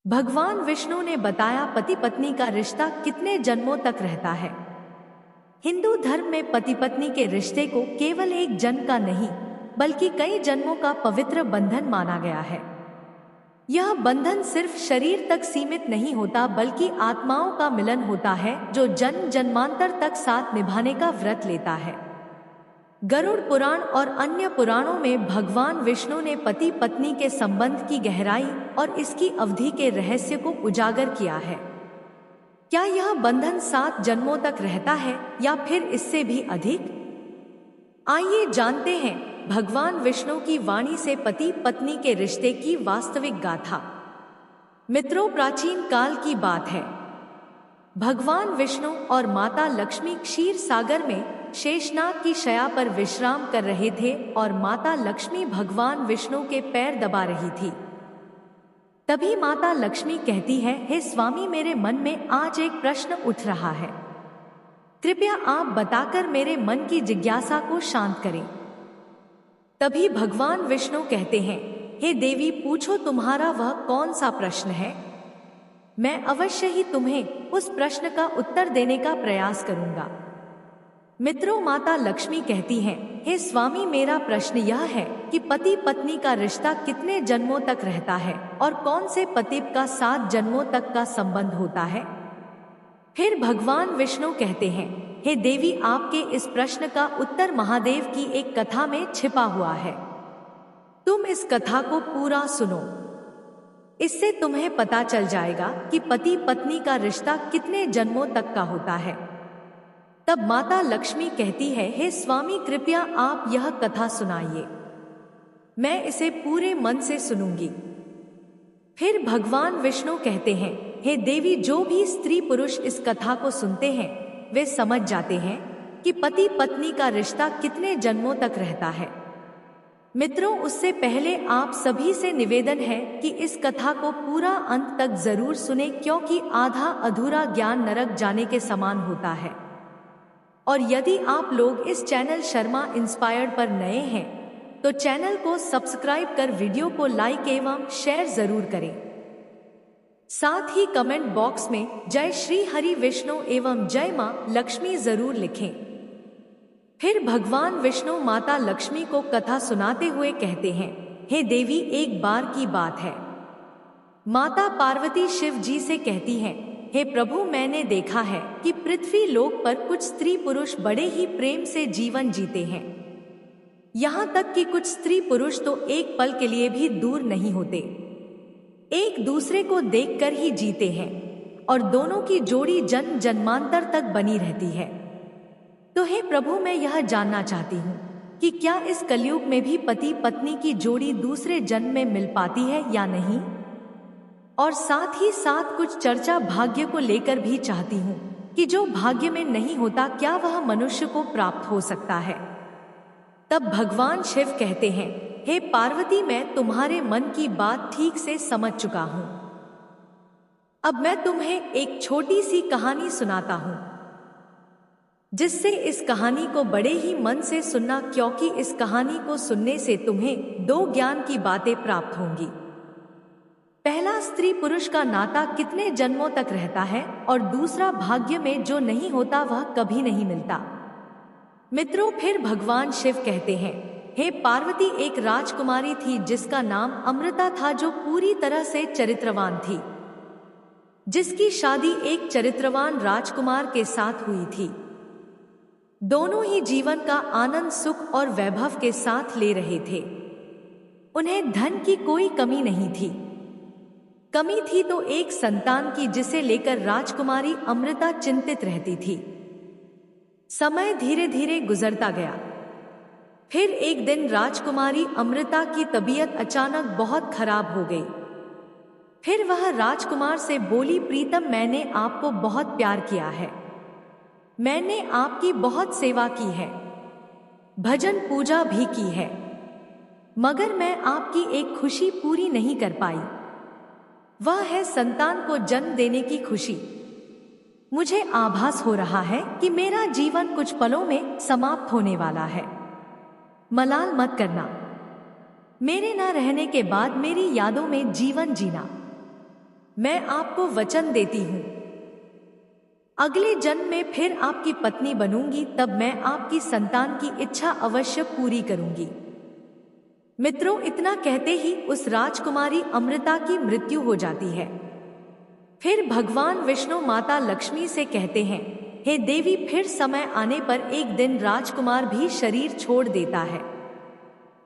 भगवान विष्णु ने बताया पति पत्नी का रिश्ता कितने जन्मों तक रहता है। हिंदू धर्म में पति पत्नी के रिश्ते को केवल एक जन्म का नहीं बल्कि कई जन्मों का पवित्र बंधन माना गया है। यह बंधन सिर्फ शरीर तक सीमित नहीं होता बल्कि आत्माओं का मिलन होता है जो जन्म जन्मांतर तक साथ निभाने का व्रत लेता है। गरुड़ पुराण और अन्य पुराणों में भगवान विष्णु ने पति पत्नी के संबंध की गहराई और इसकी अवधि के रहस्य को उजागर किया है। क्या यह बंधन 7 जन्मों तक रहता है या फिर इससे भी अधिक? आइए जानते हैं भगवान विष्णु की वाणी से पति पत्नी के रिश्ते की वास्तविक गाथा। मित्रों, प्राचीन काल की बात है। भगवान विष्णु और माता लक्ष्मी क्षीर सागर में शेषनाग की शया पर विश्राम कर रहे थे और माता लक्ष्मी भगवान विष्णु के पैर दबा रही थी। तभी माता लक्ष्मी कहती है, हे स्वामी, मेरे मन में आज एक प्रश्न उठ रहा है। कृपया आप बताकर मेरे मन की जिज्ञासा को शांत करें। तभी भगवान विष्णु कहते हैं, हे देवी, पूछो, तुम्हारा वह कौन सा प्रश्न है। मैं अवश्य ही तुम्हें उस प्रश्न का उत्तर देने का प्रयास करूंगा। मित्रों, माता लक्ष्मी कहती हैं, हे स्वामी, मेरा प्रश्न यह है कि पति पत्नी का रिश्ता कितने जन्मों तक रहता है और कौन से पति का 7 जन्मों तक का संबंध होता है। फिर भगवान विष्णु कहते हैं, हे देवी, आपके इस प्रश्न का उत्तर महादेव की एक कथा में छिपा हुआ है। तुम इस कथा को पूरा सुनो। इससे तुम्हें पता चल जाएगा कि पति पत्नी का रिश्ता कितने जन्मों तक का होता है। तब माता लक्ष्मी कहती है, हे स्वामी, कृपया आप यह कथा सुनाइए। मैं इसे पूरे मन से सुनूंगी। फिर भगवान विष्णु कहते हैं, हे देवी, जो भी स्त्री पुरुष इस कथा को सुनते हैं वे समझ जाते हैं कि पति पत्नी का रिश्ता कितने जन्मों तक रहता है। मित्रों, उससे पहले आप सभी से निवेदन है कि इस कथा को पूरा अंत तक जरूर सुने, क्योंकि आधा अधूरा ज्ञान नरक जाने के समान होता है। और यदि आप लोग इस चैनल शर्मा इंस्पायर्ड पर नए हैं तो चैनल को सब्सक्राइब कर वीडियो को लाइक एवं शेयर जरूर करें। साथ ही कमेंट बॉक्स में जय श्री हरि विष्णु एवं जय मां लक्ष्मी जरूर लिखें। फिर भगवान विष्णु माता लक्ष्मी को कथा सुनाते हुए कहते हैं, हे देवी, एक बार की बात है। माता पार्वती शिव जी से कहती हैं, हे प्रभु, मैंने देखा है कि पृथ्वी लोक पर कुछ स्त्री पुरुष बड़े ही प्रेम से जीवन जीते हैं। यहाँ तक कि कुछ स्त्री पुरुष तो एक पल के लिए भी दूर नहीं होते, एक दूसरे को देखकर ही जीते हैं और दोनों की जोड़ी जन्म जन्मांतर तक बनी रहती है। तो हे प्रभु, मैं यह जानना चाहती हूँ कि क्या इस कलयुग में भी पति पत्नी की जोड़ी दूसरे जन्म में मिल पाती है या नहीं। और साथ ही साथ कुछ चर्चा भाग्य को लेकर भी चाहती हूँ कि जो भाग्य में नहीं होता क्या वह मनुष्य को प्राप्त हो सकता है। तब भगवान शिव कहते हैं, हे पार्वती, मैं तुम्हारे मन की बात ठीक से समझ चुका हूँ। अब मैं तुम्हें एक छोटी सी कहानी सुनाता हूँ, जिससे इस कहानी को बड़े ही मन से सुनना, क्योंकि इस कहानी को सुनने से तुम्हें 2 ज्ञान की बातें प्राप्त होंगी। पहला, स्त्री पुरुष का नाता कितने जन्मों तक रहता है, और दूसरा, भाग्य में जो नहीं होता वह कभी नहीं मिलता। मित्रों, फिर भगवान शिव कहते हैं, हे पार्वती, एक राजकुमारी थी जिसका नाम अमृता था, जो पूरी तरह से चरित्रवान थी, जिसकी शादी एक चरित्रवान राजकुमार के साथ हुई थी। दोनों ही जीवन का आनंद, सुख और वैभव के साथ ले रहे थे। उन्हें धन की कोई कमी नहीं थी। कमी थी तो एक संतान की, जिसे लेकर राजकुमारी अमृता चिंतित रहती थी। समय धीरे धीरे गुजरता गया। फिर एक दिन राजकुमारी अमृता की तबीयत अचानक बहुत खराब हो गई। फिर वह राजकुमार से बोली, प्रीतम, मैंने आपको बहुत प्यार किया है, मैंने आपकी बहुत सेवा की है, भजन पूजा भी की है, मगर मैं आपकी एक खुशी पूरी नहीं कर पाई। वह है संतान को जन्म देने की खुशी। मुझे आभास हो रहा है कि मेरा जीवन कुछ पलों में समाप्त होने वाला है। मलाल मत करना। मेरे न रहने के बाद मेरी यादों में जीवन जीना। मैं आपको वचन देती हूँ, अगले जन्म में फिर आपकी पत्नी बनूंगी, तब मैं आपकी संतान की इच्छा अवश्य पूरी करूंगी। मित्रों, इतना कहते ही उस राजकुमारी अमृता की मृत्यु हो जाती है। फिर भगवान विष्णु माता लक्ष्मी से कहते हैं, हे देवी, फिर समय आने पर एक दिन राजकुमार भी शरीर छोड़ देता है।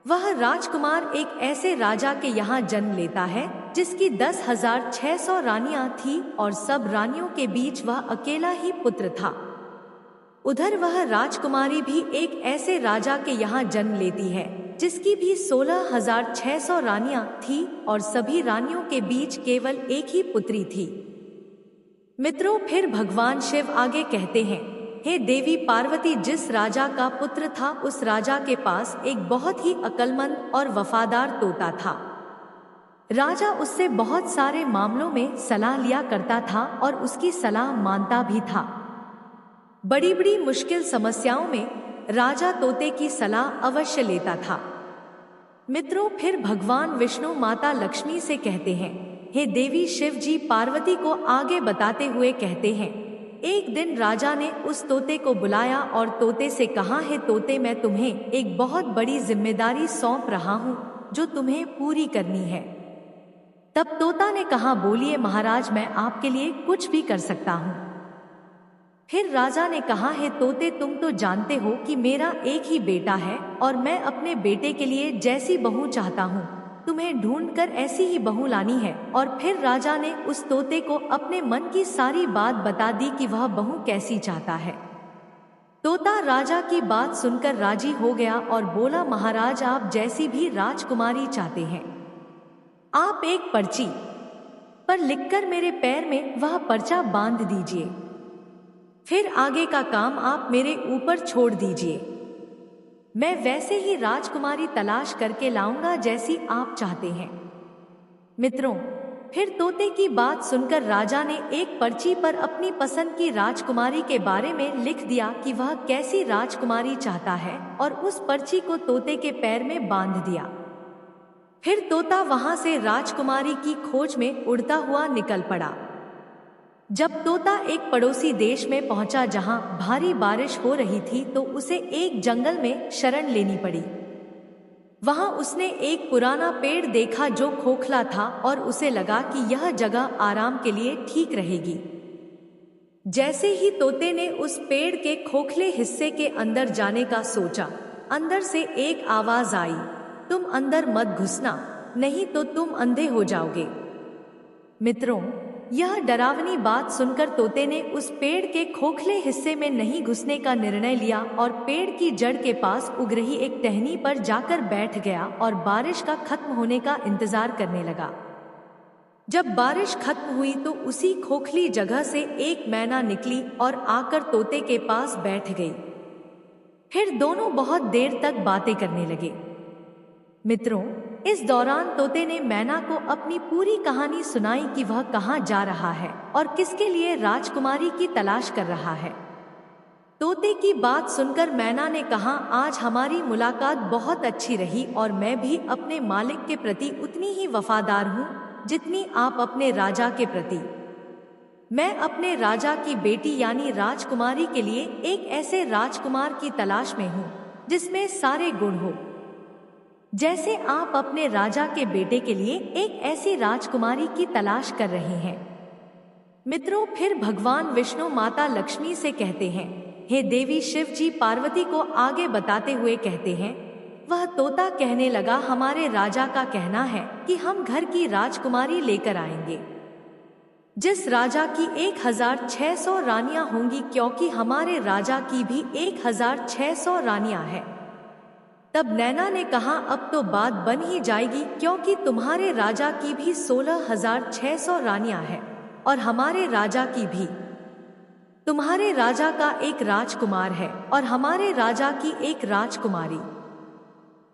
वह राजकुमार एक ऐसे राजा के यहाँ जन्म लेता है जिसकी 10,600 रानियां थी और सब रानियों के बीच वह अकेला ही पुत्र था। उधर वह राजकुमारी भी एक ऐसे राजा के यहाँ जन्म लेती है जिसकी भी 16,600 रानियां थी और सभी रानियों के बीच केवल एक ही पुत्री थी। मित्रों, फिर भगवान शिव आगे कहते हैं, हे देवी पार्वती, जिस राजा का पुत्र था उस राजा के पास एक बहुत ही अक्लमंद और वफादार तोता था। राजा उससे बहुत सारे मामलों में सलाह लिया करता था और उसकी सलाह मानता भी था। बड़ी बड़ी मुश्किल समस्याओं में राजा तोते की सलाह अवश्य लेता था। मित्रों, फिर भगवान विष्णु माता लक्ष्मी से कहते हैं, हे देवी शिव जी पार्वती को आगे बताते हुए कहते हैं, एक दिन राजा ने उस तोते को बुलाया और तोते से कहा, है तोते, मैं तुम्हें एक बहुत बड़ी जिम्मेदारी सौंप रहा हूँ जो तुम्हें पूरी करनी है। तब तोता ने कहा, बोलिए महाराज, मैं आपके लिए कुछ भी कर सकता हूँ। फिर राजा ने कहा, है तोते, तुम तो जानते हो कि मेरा एक ही बेटा है और मैं अपने बेटे के लिए जैसी बहू चाहता हूँ, तुम्हें ढूंढकर ऐसी ही बहू लानी है। और फिर राजा ने उस तोते को अपने मन की सारी बात बता दी कि वह बहू कैसी चाहता है। तोता राजा की बात सुनकर राजी हो गया और बोला, महाराज, आप जैसी भी राजकुमारी चाहते हैं, आप एक पर्ची पर लिखकर मेरे पैर में वह पर्चा बांध दीजिए। फिर आगे का काम आप मेरे ऊपर छोड़ दीजिए। मैं वैसे ही राजकुमारी तलाश करके लाऊंगा जैसी आप चाहते हैं। मित्रों, फिर तोते की बात सुनकर राजा ने एक पर्ची पर अपनी पसंद की राजकुमारी के बारे में लिख दिया कि वह कैसी राजकुमारी चाहता है और उस पर्ची को तोते के पैर में बांध दिया। फिर तोता वहां से राजकुमारी की खोज में उड़ता हुआ निकल पड़ा। जब तोता एक पड़ोसी देश में पहुंचा जहां भारी बारिश हो रही थी तो उसे एक जंगल में शरण लेनी पड़ी। वहां उसने एक पुराना पेड़ देखा जो खोखला था और उसे लगा कि यह जगह आराम के लिए ठीक रहेगी। जैसे ही तोते ने उस पेड़ के खोखले हिस्से के अंदर जाने का सोचा, अंदर से एक आवाज आई, तुम अंदर मत घुसना, नहीं तो तुम अंधे हो जाओगे। मित्रों, यह डरावनी बात सुनकर तोते ने उस पेड़ के खोखले हिस्से में नहीं घुसने का निर्णय लिया और पेड़ की जड़ के पास उग रही एक टहनी पर जाकर बैठ गया और बारिश का खत्म होने का इंतजार करने लगा। जब बारिश खत्म हुई तो उसी खोखली जगह से एक मैना निकली और आकर तोते के पास बैठ गई। फिर दोनों बहुत देर तक बातें करने लगे। मित्रों, इस दौरान तोते ने मैना को अपनी पूरी कहानी सुनाई कि वह कहाँ जा रहा है और किसके लिए राजकुमारी की तलाश कर रहा है। तोते की बात सुनकर मैना ने कहा, आज हमारी मुलाकात बहुत अच्छी रही और मैं भी अपने मालिक के प्रति उतनी ही वफादार हूँ जितनी आप अपने राजा के प्रति। मैं अपने राजा की बेटी यानी राजकुमारी के लिए एक ऐसे राजकुमार की तलाश में हूँ जिसमें सारे गुण हो। जैसे आप अपने राजा के बेटे के लिए एक ऐसी राजकुमारी की तलाश कर रहे हैं। मित्रों, फिर भगवान विष्णु माता लक्ष्मी से कहते हैं, हे देवी शिव जी पार्वती को आगे बताते हुए कहते हैं, वह तोता कहने लगा, हमारे राजा का कहना है कि हम घर की राजकुमारी लेकर आएंगे जिस राजा की 1,600 रानियां होंगी, क्योंकि हमारे राजा की भी 1,600 रानियां हैं। तब नैना ने कहा, अब तो बात बन ही जाएगी, क्योंकि तुम्हारे राजा की भी 16,600 रानियां हैं और हमारे राजा की भी। तुम्हारे राजा का एक राजकुमार है और हमारे राजा की एक राजकुमारी।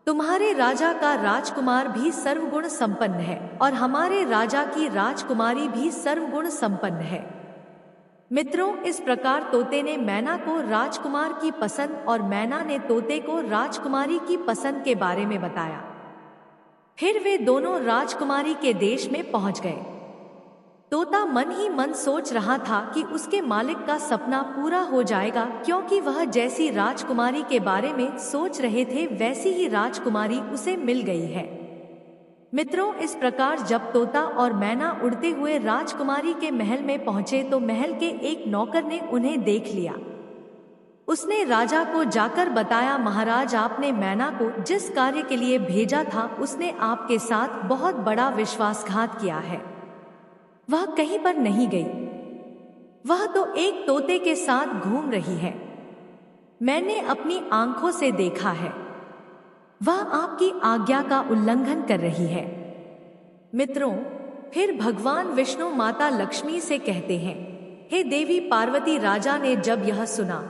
तुम्हारे राजा का राजकुमार भी सर्वगुण संपन्न है और हमारे राजा की राजकुमारी भी सर्वगुण संपन्न है। मित्रों, इस प्रकार तोते ने मैना को राजकुमार की पसंद और मैना ने तोते को राजकुमारी की पसंद के बारे में बताया। फिर वे दोनों राजकुमारी के देश में पहुंच गए। तोता मन ही मन सोच रहा था कि उसके मालिक का सपना पूरा हो जाएगा, क्योंकि वह जैसी राजकुमारी के बारे में सोच रहे थे वैसी ही राजकुमारी उसे मिल गई है। मित्रों, इस प्रकार जब तोता और मैना उड़ते हुए राजकुमारी के महल में पहुंचे तो महल के एक नौकर ने उन्हें देख लिया। उसने राजा को जाकर बताया, महाराज, आपने मैना को जिस कार्य के लिए भेजा था उसने आपके साथ बहुत बड़ा विश्वासघात किया है। वह कहीं पर नहीं गई, वह तो एक तोते के साथ घूम रही है। मैंने अपनी आंखों से देखा है, वह आपकी आज्ञा का उल्लंघन कर रही है। मित्रों, फिर भगवान विष्णु माता लक्ष्मी से कहते हैं, हे देवी पार्वती, राजा ने जब यह सुना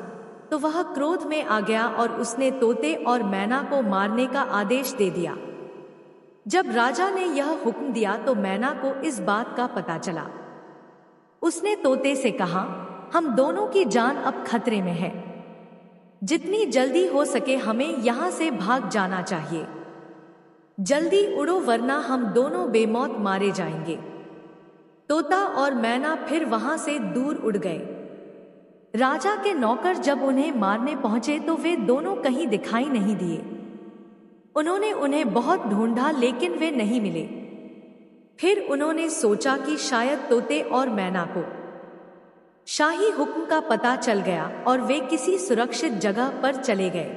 तो वह क्रोध में आ गया और उसने तोते और मैना को मारने का आदेश दे दिया। जब राजा ने यह हुक्म दिया तो मैना को इस बात का पता चला। उसने तोते से कहा, हम दोनों की जान अब खतरे में है, जितनी जल्दी हो सके हमें यहाँ से भाग जाना चाहिए। जल्दी उड़ो वरना हम दोनों बेमौत मारे जाएंगे। तोता और मैना फिर वहां से दूर उड़ गए। राजा के नौकर जब उन्हें मारने पहुंचे तो वे दोनों कहीं दिखाई नहीं दिए। उन्होंने उन्हें बहुत ढूंढा लेकिन वे नहीं मिले। फिर उन्होंने सोचा कि शायद तोते और मैना को शाही हुक्म का पता चल गया और वे किसी सुरक्षित जगह पर चले गए।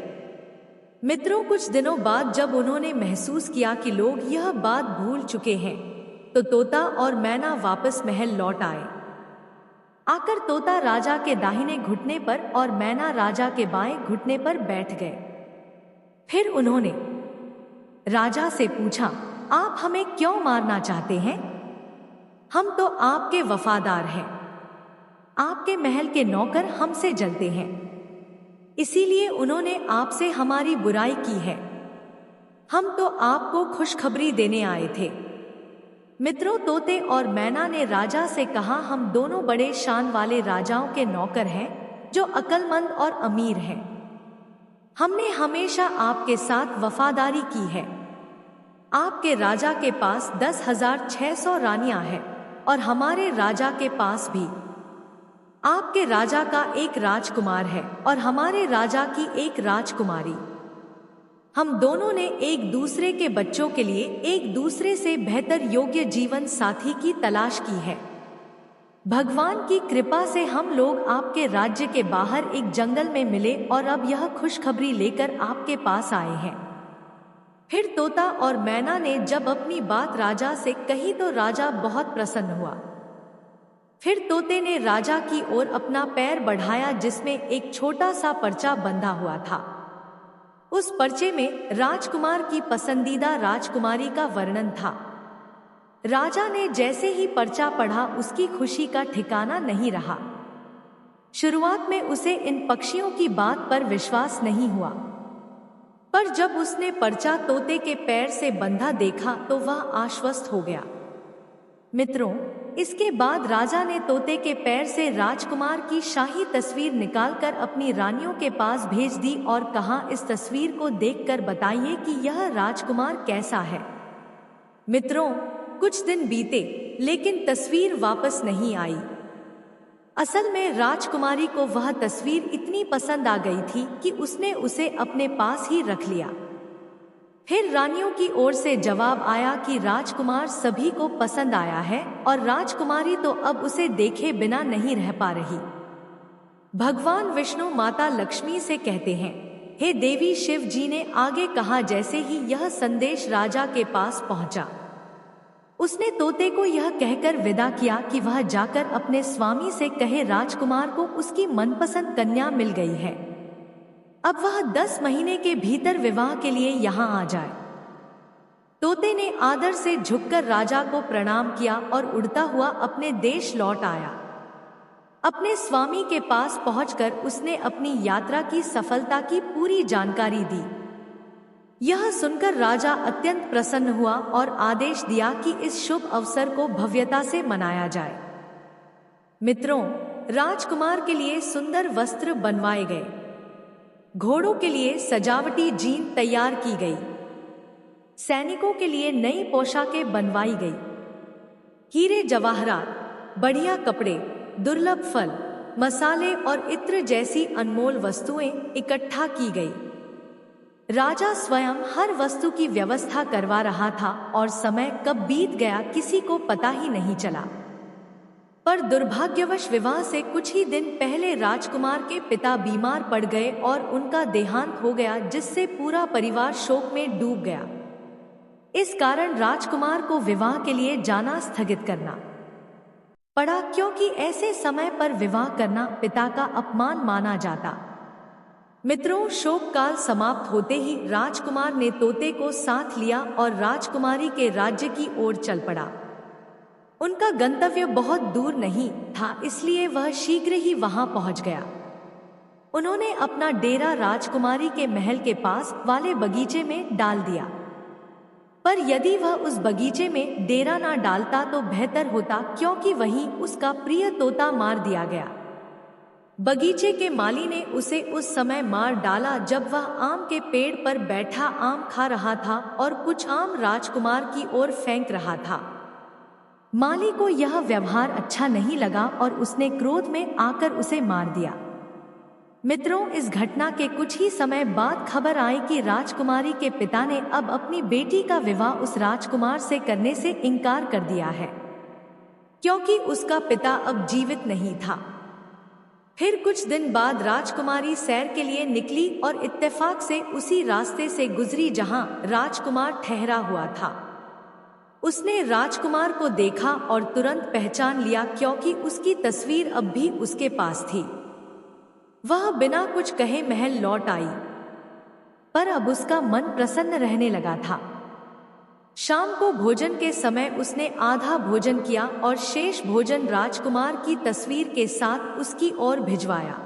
मित्रों, कुछ दिनों बाद जब उन्होंने महसूस किया कि लोग यह बात भूल चुके हैं तो तोता और मैना वापस महल लौट आए। आकर तोता राजा के दाहिने घुटने पर और मैना राजा के बाएं घुटने पर बैठ गए। फिर उन्होंने राजा से पूछा, आप हमें क्यों मारना चाहते हैं? हम तो आपके वफादार हैं, आपके महल के नौकर हमसे जलते हैं, इसीलिए उन्होंने आपसे हमारी बुराई की है। हम तो आपको खुशखबरी देने आए थे। मित्रों, तोते और मैना ने राजा से कहा, हम दोनों बड़े शान वाले राजाओं के नौकर हैं जो अक्लमंद और अमीर हैं। हमने हमेशा आपके साथ वफादारी की है। आपके राजा के पास 10,600 रानियां हैं और हमारे राजा के पास भी। आपके राजा का एक राजकुमार है और हमारे राजा की एक राजकुमारी। हम दोनों ने एक दूसरे के बच्चों के लिए एक दूसरे से बेहतर योग्य जीवन साथी की तलाश की है। भगवान की कृपा से हम लोग आपके राज्य के बाहर एक जंगल में मिले और अब यह खुशखबरी लेकर आपके पास आए हैं। फिर तोता और मैना ने जब अपनी बात राजा से कही तो राजा बहुत प्रसन्न हुआ। फिर तोते ने राजा की ओर अपना पैर बढ़ाया जिसमें एक छोटा सा पर्चा बंधा हुआ था। उस पर्चे में राजकुमार की पसंदीदा राजकुमारी का वर्णन था। राजा ने जैसे ही पर्चा पढ़ा उसकी खुशी का ठिकाना नहीं रहा। शुरुआत में उसे इन पक्षियों की बात पर विश्वास नहीं हुआ, पर जब उसने पर्चा तोते के पैर से बंधा देखा तो वह आश्वस्त हो गया। मित्रों, इसके बाद राजा ने तोते के पैर से राजकुमार की शाही तस्वीर निकालकर अपनी रानियों के पास भेज दी और कहा, इस तस्वीर को देखकर बताइए कि यह राजकुमार कैसा है। मित्रों, कुछ दिन बीते लेकिन तस्वीर वापस नहीं आई। असल में राजकुमारी को वह तस्वीर इतनी पसंद आ गई थी कि उसने उसे अपने पास ही रख लिया। फिर रानियों की ओर से जवाब आया कि राजकुमार सभी को पसंद आया है और राजकुमारी तो अब उसे देखे बिना नहीं रह पा रही। भगवान विष्णु माता लक्ष्मी से कहते हैं, हे देवी, शिव जी ने आगे कहा, जैसे ही यह संदेश राजा के पास पहुंचा उसने तोते को यह कहकर विदा किया कि वह जाकर अपने स्वामी से कहे राजकुमार को उसकी मनपसंद कन्या मिल गई है, अब वह 10 महीने के भीतर विवाह के लिए यहाँ आ जाए। तोते ने आदर से झुककर राजा को प्रणाम किया और उड़ता हुआ अपने देश लौट आया। अपने स्वामी के पास पहुंचकर उसने अपनी यात्रा की सफलता की पूरी जानकारी दी। यह सुनकर राजा अत्यंत प्रसन्न हुआ और आदेश दिया कि इस शुभ अवसर को भव्यता से मनाया जाए। मित्रों, राजकुमार के लिए सुंदर वस्त्र बनवाए गए, घोड़ों के लिए सजावटी जीन तैयार की गई, सैनिकों के लिए नई पोशाकें बनवाई गई, हीरे जवाहरात, बढ़िया कपड़े, दुर्लभ फल, मसाले और इत्र जैसी अनमोल वस्तुएं इकट्ठा की गई। राजा स्वयं हर वस्तु की व्यवस्था करवा रहा था और समय कब बीत गया किसी को पता ही नहीं चला। पर दुर्भाग्यवश विवाह से कुछ ही दिन पहले राजकुमार के पिता बीमार पड़ गए और उनका देहांत हो गया, जिससे पूरा परिवार शोक में डूब गया। इस कारण राजकुमार को विवाह के लिए जाना स्थगित करना पड़ा, क्योंकि ऐसे समय पर विवाह करना पिता का अपमान माना जाता। मित्रों, शोक काल समाप्त होते ही राजकुमार ने तोते को साथ लिया और राजकुमारी के राज्य की ओर चल पड़ा। उनका गंतव्य बहुत दूर नहीं था, इसलिए वह शीघ्र ही वहां पहुंच गया। उन्होंने अपना डेरा राजकुमारी के महल के पास वाले बगीचे में डाल दिया। पर यदि वह उस बगीचे में डेरा ना डालता तो बेहतर होता, क्योंकि वहीं उसका प्रिय तोता मार दिया गया। बगीचे के माली ने उसे उस समय मार डाला जब वह आम के पेड़ पर बैठा आम खा रहा था और कुछ आम राजकुमार की ओर फेंक रहा था। माली को यह व्यवहार अच्छा नहीं लगा और उसने क्रोध में आकर उसे मार दिया। मित्रों, इस घटना के कुछ ही समय बाद खबर आई कि राजकुमारी के पिता ने अब अपनी बेटी का विवाह उस राजकुमार से करने से इनकार कर दिया है, क्योंकि उसका पिता अब जीवित नहीं था। फिर कुछ दिन बाद राजकुमारी सैर के लिए निकली और इत्तेफाक से उसी रास्ते से गुजरी जहां राजकुमार ठहरा हुआ था। उसने राजकुमार को देखा और तुरंत पहचान लिया, क्योंकि उसकी तस्वीर अब भी उसके पास थी। वह बिना कुछ कहे महल लौट आई, पर अब उसका मन प्रसन्न रहने लगा था। शाम को भोजन के समय उसने आधा भोजन किया और शेष भोजन राजकुमार की तस्वीर के साथ उसकी ओर भिजवाया।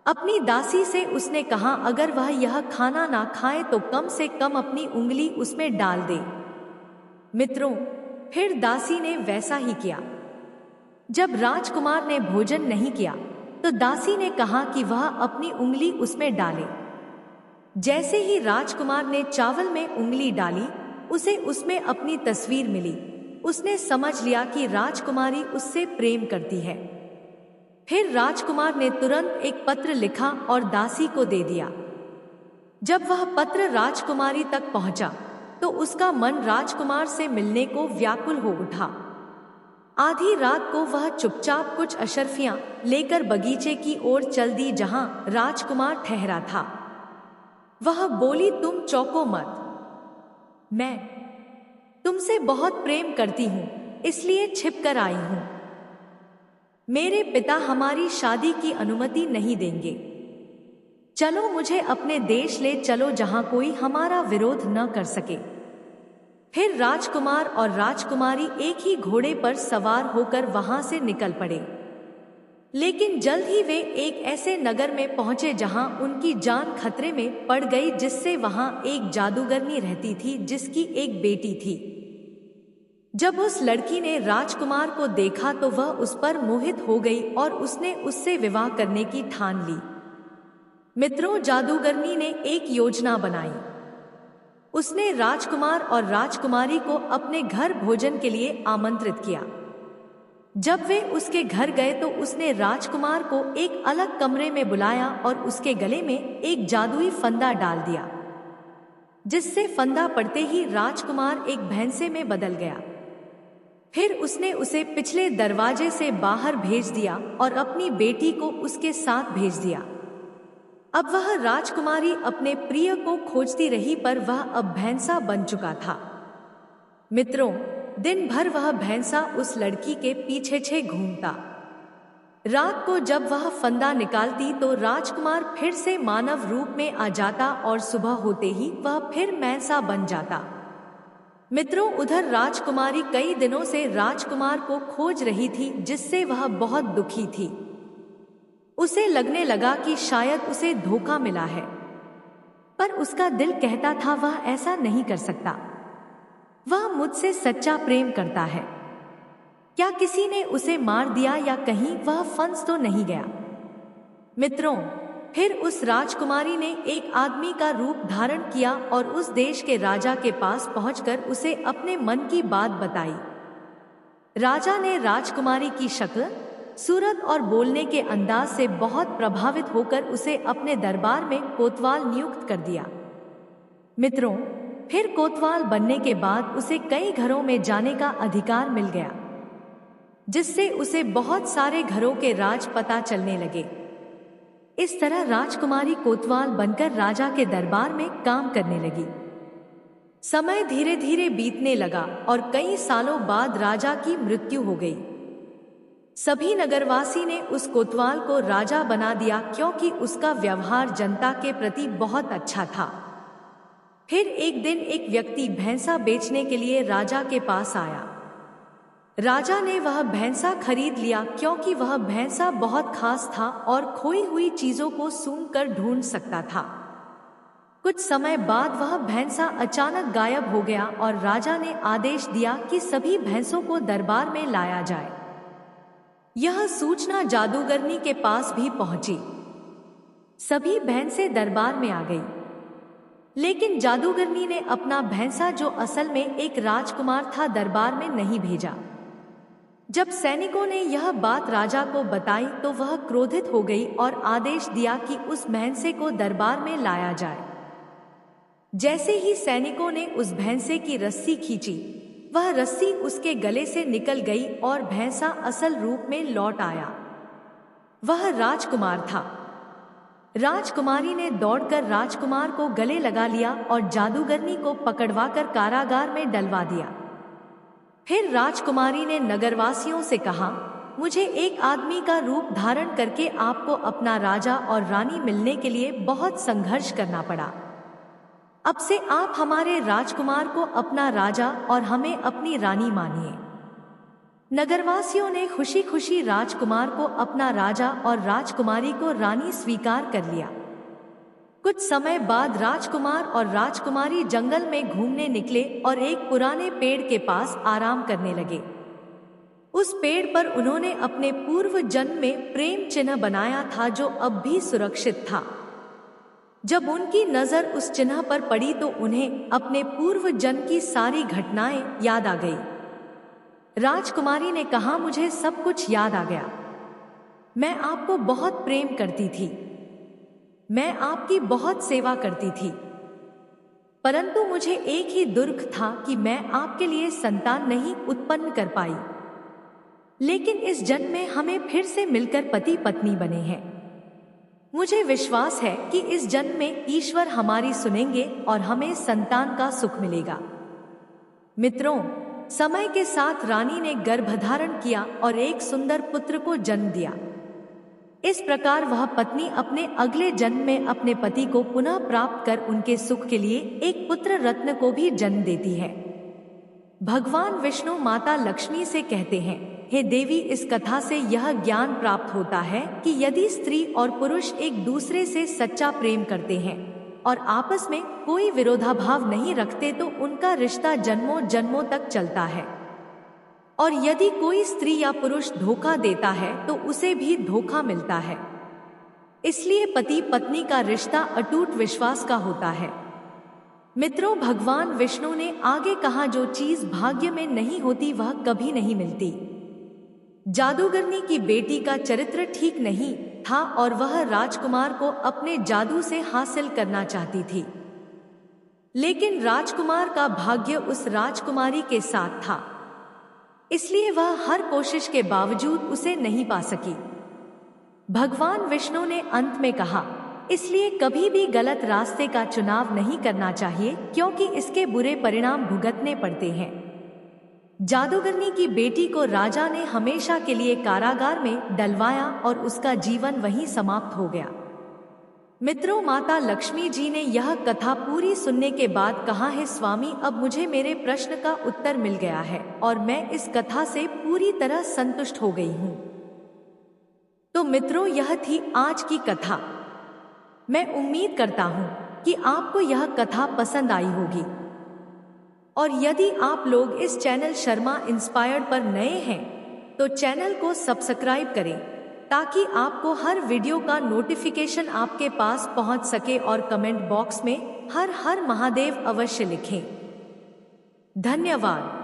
अपनी दासी से उसने कहा, अगर वह यह खाना ना खाए तो कम से कम अपनी उंगली उसमें डाल दे। मित्रों, फिर दासी ने वैसा ही किया। जब राजकुमार ने भोजन नहीं किया तो दासी ने कहा कि वह अपनी उंगली उसमें डाले। जैसे ही राजकुमार ने चावल में उंगली डाली, उसे उसमें अपनी तस्वीर मिली। उसने समझ लिया कि राजकुमारी उससे प्रेम करती है। फिर राजकुमार ने तुरंत एक पत्र लिखा और दासी को दे दिया। जब वह पत्र राजकुमारी तक पहुंचा तो उसका मन राजकुमार से मिलने को व्याकुल हो उठा। आधी रात को वह चुपचाप कुछ अशर्फियां लेकर बगीचे की ओर चल दी जहां राजकुमार ठहरा था। वह बोली, तुम चौंको मत, मैं तुमसे बहुत प्रेम करती हूं, इसलिए छिप कर आई हूं। मेरे पिता हमारी शादी की अनुमति नहीं देंगे। चलो, मुझे अपने देश ले चलो जहां कोई हमारा विरोध न कर सके। फिर राजकुमार और राजकुमारी एक ही घोड़े पर सवार होकर वहां से निकल पड़े। लेकिन जल्द ही वे एक ऐसे नगर में पहुंचे जहां उनकी जान खतरे में पड़ गई, जिससे वहां एक जादूगरनी रहती थी जिसकी एक बेटी थी। जब उस लड़की ने राजकुमार को देखा तो वह उस पर मोहित हो गई और उसने उससे विवाह करने की ठान ली। मित्रों, जादूगरनी ने एक योजना बनाई। उसने राजकुमार और राजकुमारी को अपने घर भोजन के लिए आमंत्रित किया। जब वे उसके घर गए तो उसने राजकुमार को एक अलग कमरे में बुलाया और उसके गले में एक जादुई फंदा डाल दिया, जिससे फंदा पड़ते ही राजकुमार एक भैंसे में बदल गया। फिर उसने उसे पिछले दरवाजे से बाहर भेज दिया और अपनी बेटी को उसके साथ भेज दिया। अब वह राजकुमारी अपने प्रिय को खोजती रही, पर वह अब भैंसा बन चुका था। मित्रों, दिन भर वह भैंसा उस लड़की के पीछे घूमता। रात को जब वह फंदा निकालती तो राजकुमार फिर से मानव रूप में आ जाता और सुबह होते ही वह फिर भैंसा बन जाता। मित्रों, उधर राजकुमारी कई दिनों से राजकुमार को खोज रही थी, जिससे वह बहुत दुखी थी। उसे लगने लगा कि शायद उसे धोखा मिला है, पर उसका दिल कहता था वह ऐसा नहीं कर सकता। वह मुझसे सच्चा प्रेम करता है। क्या किसी ने उसे मार दिया या कहीं वह फंस तो नहीं गया? मित्रों, फिर उस राजकुमारी ने एक आदमी का रूप धारण किया और उस देश के राजा के पास पहुंचकर उसे अपने मन की बात बताई। राजा ने राजकुमारी की शक्ल, सूरत और बोलने के अंदाज से बहुत प्रभावित होकर उसे अपने दरबार में कोतवाल नियुक्त कर दिया। मित्रों, फिर कोतवाल बनने के बाद उसे कई घरों में जाने का अधिकार मिल गया, जिससे उसे बहुत सारे घरों के राज पता चलने लगे। इस तरह राजकुमारी कोतवाल बनकर राजा के दरबार में काम करने लगी। समय धीरे धीरे बीतने लगा और कई सालों बाद राजा की मृत्यु हो गई। सभी नगरवासी ने उस कोतवाल को राजा बना दिया क्योंकि उसका व्यवहार जनता के प्रति बहुत अच्छा था। फिर एक दिन एक व्यक्ति भैंसा बेचने के लिए राजा के पास आया। राजा ने वह भैंसा खरीद लिया क्योंकि वह भैंसा बहुत खास था और खोई हुई चीजों को सूंघकर ढूंढ सकता था। कुछ समय बाद वह भैंसा अचानक गायब हो गया और राजा ने आदेश दिया कि सभी भैंसों को दरबार में लाया जाए। यह सूचना जादूगरनी के पास भी पहुंची। सभी भैंसें दरबार में आ गई, लेकिन जादूगरनी ने अपना भैंसा, जो असल में एक राजकुमार था, दरबार में नहीं भेजा। जब सैनिकों ने यह बात राजा को बताई तो वह क्रोधित हो गई और आदेश दिया कि उस भैंसे को दरबार में लाया जाए। जैसे ही सैनिकों ने उस भैंसे की रस्सी खींची, वह रस्सी उसके गले से निकल गई और भैंसा असल रूप में लौट आया। वह राजकुमार था। राजकुमारी ने दौड़कर राजकुमार को गले लगा लिया और जादूगरनी को पकड़वाकर कारागार में डलवा दिया। फिर राजकुमारी ने नगरवासियों से कहा, मुझे एक आदमी का रूप धारण करके आपको अपना राजा और रानी मिलने के लिए बहुत संघर्ष करना पड़ा। अब से आप हमारे राजकुमार को अपना राजा और हमें अपनी रानी मानिए। नगरवासियों ने खुशी खुशी राजकुमार को अपना राजा और राजकुमारी को रानी स्वीकार कर लिया। कुछ समय बाद राजकुमार और राजकुमारी जंगल में घूमने निकले और एक पुराने पेड़ के पास आराम करने लगे। उस पेड़ पर उन्होंने अपने पूर्व जन्म में प्रेम चिन्ह बनाया था, जो अब भी सुरक्षित था। जब उनकी नजर उस चिन्ह पर पड़ी तो उन्हें अपने पूर्व जन्म की सारी घटनाएं याद आ गई। राजकुमारी ने कहा, मुझे सब कुछ याद आ गया। मैं आपको बहुत प्रेम करती थी, मैं आपकी बहुत सेवा करती थी, परंतु मुझे एक ही दुर्ख था कि मैं आपके लिए संतान नहीं उत्पन्न कर पाई। लेकिन इस जन्म में हमें फिर से मिलकर पति पत्नी बने हैं। मुझे विश्वास है कि इस जन्म में ईश्वर हमारी सुनेंगे और हमें संतान का सुख मिलेगा। मित्रों, समय के साथ रानी ने गर्भधारण किया और एक सुंदर पुत्र को जन्म दिया। इस प्रकार वह पत्नी अपने अगले जन्म में अपने पति को पुनः प्राप्त कर उनके सुख के लिए एक पुत्र रत्न को भी जन्म देती है। भगवान विष्णु माता लक्ष्मी से कहते हैं, हे देवी, इस कथा से यह ज्ञान प्राप्त होता है कि यदि स्त्री और पुरुष एक दूसरे से सच्चा प्रेम करते हैं और आपस में कोई विरोधाभाव नहीं रखते तो उनका रिश्ता जन्मों जन्मों तक चलता है। और यदि कोई स्त्री या पुरुष धोखा देता है तो उसे भी धोखा मिलता है। इसलिए पति पत्नी का रिश्ता अटूट विश्वास का होता है। मित्रों, भगवान विष्णु ने आगे कहा, जो चीज भाग्य में नहीं होती वह कभी नहीं मिलती। जादूगरनी की बेटी का चरित्र ठीक नहीं था और वह राजकुमार को अपने जादू से हासिल करना चाहती थी, लेकिन राजकुमार का भाग्य उस राजकुमारी के साथ था, इसलिए वह हर कोशिश के बावजूद उसे नहीं पा सकी। भगवान विष्णु ने अंत में कहा, इसलिए कभी भी गलत रास्ते का चुनाव नहीं करना चाहिए क्योंकि इसके बुरे परिणाम भुगतने पड़ते हैं। जादूगरनी की बेटी को राजा ने हमेशा के लिए कारागार में डलवाया और उसका जीवन वहीं समाप्त हो गया। मित्रों, माता लक्ष्मी जी ने यह कथा पूरी सुनने के बाद कहा, है स्वामी, अब मुझे मेरे प्रश्न का उत्तर मिल गया है और मैं इस कथा से पूरी तरह संतुष्ट हो गई हूँ। तो मित्रों, यह थी आज की कथा। मैं उम्मीद करता हूँ कि आपको यह कथा पसंद आई होगी। और यदि आप लोग इस चैनल शर्मा इंस्पायर्ड पर नए हैं तो चैनल को सब्सक्राइब करें ताकि आपको हर वीडियो का नोटिफिकेशन आपके पास पहुंच सके और कमेंट बॉक्स में हर हर महादेव अवश्य लिखें। धन्यवाद।